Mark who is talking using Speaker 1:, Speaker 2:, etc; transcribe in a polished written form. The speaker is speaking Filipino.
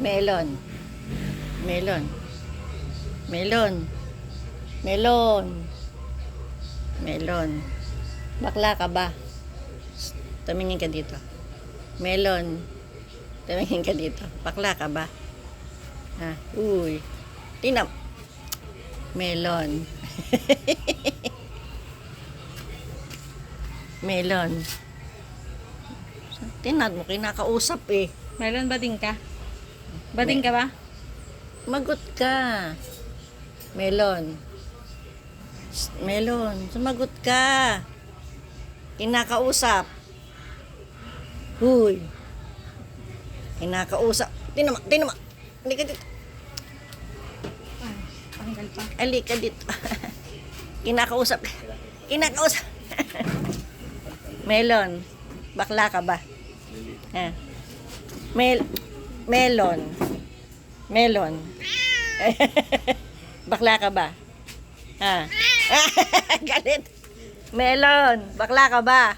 Speaker 1: Melon. Melon. Melon. Melon. Melon. Bakla ka ba? Tumingin ka dito. Melon. Tumingin ka dito. Bakla ka ba? Ha? Uy. Tinap. Melon. Melon. Tinat mo, kinakausap eh.
Speaker 2: Melon, bading ka? Bading ka ba?
Speaker 1: Magot ka. Melon. Melon, sumagot ka. Kinakausap. Huy. Kinakausap. Tinama, tinama. Halika dito.
Speaker 2: Tanggal pa.
Speaker 1: Halika dito. Kinakausap. Kinakausap. Melon. Bakla ka ba? Ha? Melon. Melon. Bakla ka ba? Ha? Galit. Melon. Bakla ka ba?